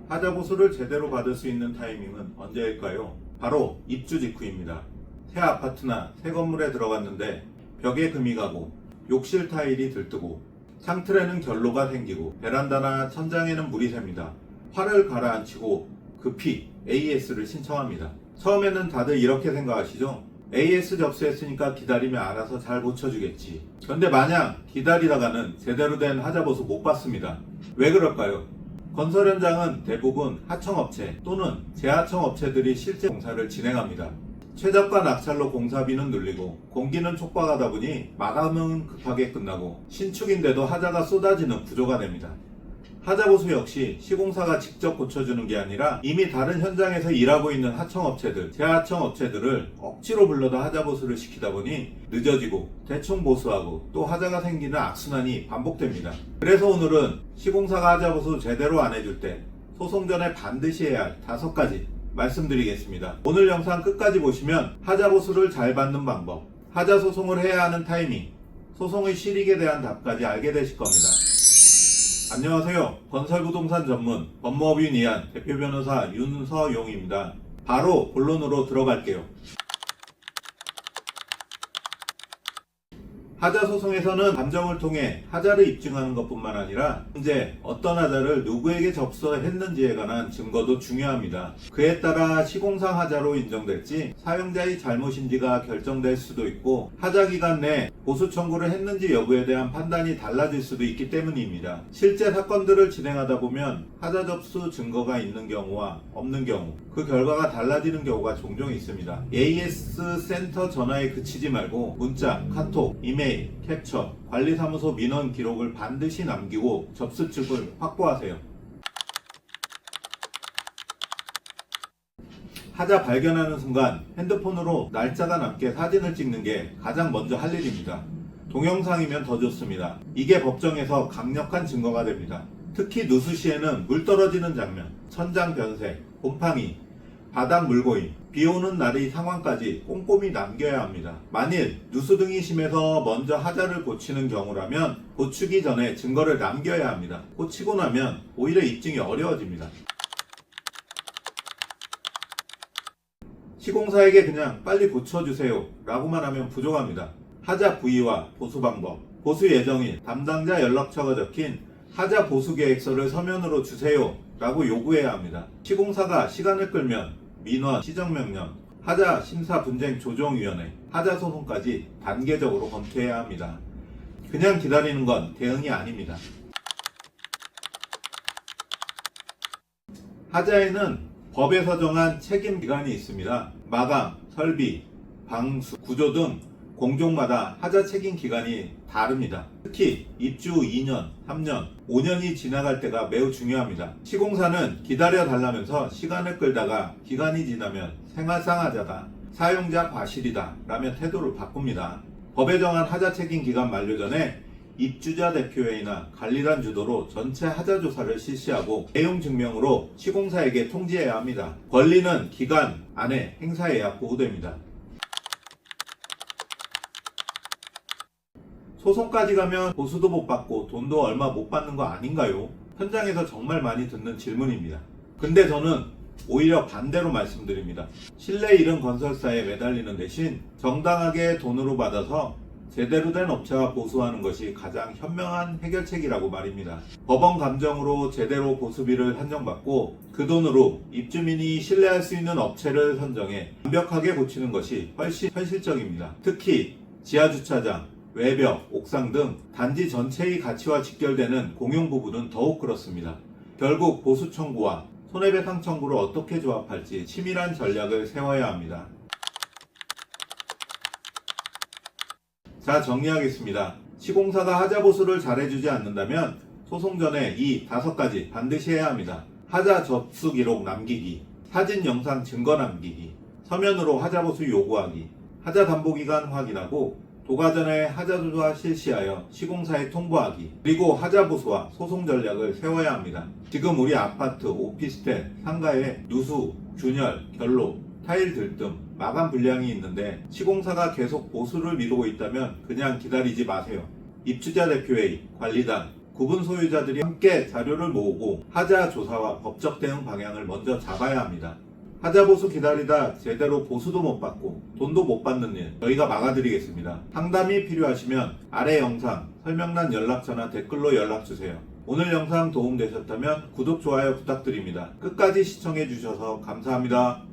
하자 보수를 제대로 받을 수 있는 타이밍은 언제일까요? 바로 입주 직후입니다. 새 아파트나 새 건물에 들어갔는데 벽에 금이 가고 욕실 타일이 들뜨고 창틀에는 결로가 생기고 베란다나 천장에는 물이 새니다. 화를 가라앉히고 급히 AS를 신청합니다. 처음에는 다들 이렇게 생각하시죠? AS 접수했으니까 기다리면 알아서 잘 고쳐주겠지. 그런데 마냥 기다리다가는 제대로 된 하자 보수 못 받습니다. 왜 그럴까요? 건설 현장은 대부분 하청업체 또는 재하청업체들이 실제 공사를 진행합니다. 최저가 낙찰로 공사비는 늘리고 공기는 촉박하다 보니 마감은 급하게 끝나고 신축인데도 하자가 쏟아지는 구조가 됩니다. 하자보수 역시 시공사가 직접 고쳐주는 게 아니라 이미 다른 현장에서 일하고 있는 하청업체들, 재하청업체들을 억지로 불러다 하자보수를 시키다 보니 늦어지고 대충 보수하고 또 하자가 생기는 악순환이 반복됩니다. 그래서 오늘은 시공사가 하자보수 제대로 안 해줄 때 소송 전에 반드시 해야 할 5가지 말씀드리겠습니다. 오늘 영상 끝까지 보시면 하자보수를 잘 받는 방법, 하자소송을 해야 하는 타이밍, 소송의 실익에 대한 답까지 알게 되실 겁니다. 안녕하세요. 건설부동산 전문 법무법인 이한 대표 변호사 윤서용입니다. 바로 본론으로 들어갈게요. 하자 소송에서는 감정을 통해 하자를 입증하는 것뿐만 아니라 현재 어떤 하자를 누구에게 접수했는지에 관한 증거도 중요합니다. 그에 따라 시공상 하자로 인정될지 사용자의 잘못인지가 결정될 수도 있고 하자 기간 내 보수 청구를 했는지 여부에 대한 판단이 달라질 수도 있기 때문입니다. 실제 사건들을 진행하다 보면 하자 접수 증거가 있는 경우와 없는 경우, 그 결과가 달라지는 경우가 종종 있습니다. AS 센터 전화에 그치지 말고 문자, 카톡, 이메일, 캡처, 관리사무소 민원 기록을 반드시 남기고 접수증을 확보하세요. 하자 발견하는 순간 핸드폰으로 날짜가 남게 사진을 찍는 게 가장 먼저 할 일입니다. 동영상이면 더 좋습니다. 이게 법정에서 강력한 증거가 됩니다. 특히 누수 시에는 물 떨어지는 장면, 천장 변색, 곰팡이, 바닥 물고임, 비 오는 날의 상황까지 꼼꼼히 남겨야 합니다. 만일 누수 등이 심해서 먼저 하자를 고치는 경우라면 고치기 전에 증거를 남겨야 합니다. 고치고 나면 오히려 입증이 어려워집니다. 시공사에게 그냥 빨리 고쳐주세요 라고만 하면 부족합니다. 하자 부위와 보수 방법, 보수 예정일, 담당자 연락처가 적힌 하자 보수 계획서를 서면으로 주세요 라고 요구해야 합니다. 시공사가 시간을 끌면 민원, 시정명령, 하자 심사 분쟁 조정위원회, 하자 소송까지 단계적으로 검토해야 합니다. 그냥 기다리는 건 대응이 아닙니다. 하자에는 법에서 정한 책임 기간이 있습니다. 마감, 설비, 방수, 구조 등 공종마다 하자 책임 기간이 다릅니다. 특히 입주 2년, 3년, 5년이 지나갈 때가 매우 중요합니다. 시공사는 기다려 달라면서 시간을 끌다가 기간이 지나면 생활상 하자다, 사용자 과실이다 라며 태도를 바꿉니다. 법에 정한 하자 책임 기간 만료 전에 입주자 대표회의나 관리단 주도로 전체 하자 조사를 실시하고 내용 증명으로 시공사에게 통지해야 합니다. 권리는 기간 안에 행사해야 보호됩니다. 소송까지 가면 보수도 못 받고 돈도 얼마 못 받는 거 아닌가요? 현장에서 정말 많이 듣는 질문입니다. 근데 저는 오히려 반대로 말씀드립니다. 신뢰 잃은 건설사에 매달리는 대신 정당하게 돈으로 받아서 제대로 된 업체와 보수하는 것이 가장 현명한 해결책이라고 말입니다. 법원 감정으로 제대로 보수비를 한정받고 그 돈으로 입주민이 신뢰할 수 있는 업체를 선정해 완벽하게 고치는 것이 훨씬 현실적입니다. 특히 지하주차장, 외벽, 옥상 등 단지 전체의 가치와 직결되는 공용 부분은 더욱 그렇습니다. 결국 보수 청구와 손해배상 청구를 어떻게 조합할지 치밀한 전략을 세워야 합니다. 자, 정리하겠습니다. 시공사가 하자 보수를 잘해주지 않는다면 소송 전에 이 5가지 반드시 해야 합니다. 하자 접수 기록 남기기, 사진 영상 증거 남기기, 서면으로 하자 보수 요구하기, 하자 담보기간 확인하고 도가 전에 하자 조사 실시하여 시공사에 통보하기, 그리고 하자 보수와 소송 전략을 세워야 합니다. 지금 우리 아파트, 오피스텔, 상가에 누수, 균열, 결로, 타일 들뜸, 마감 불량이 있는데 시공사가 계속 보수를 미루고 있다면 그냥 기다리지 마세요. 입주자 대표회의, 관리단, 구분 소유자들이 함께 자료를 모으고 하자 조사와 법적 대응 방향을 먼저 잡아야 합니다. 하자 보수 기다리다 제대로 보수도 못 받고 돈도 못 받는 일 저희가 막아드리겠습니다. 상담이 필요하시면 아래 영상 설명란 연락처나 댓글로 연락주세요. 오늘 영상 도움되셨다면 구독, 좋아요 부탁드립니다. 끝까지 시청해주셔서 감사합니다.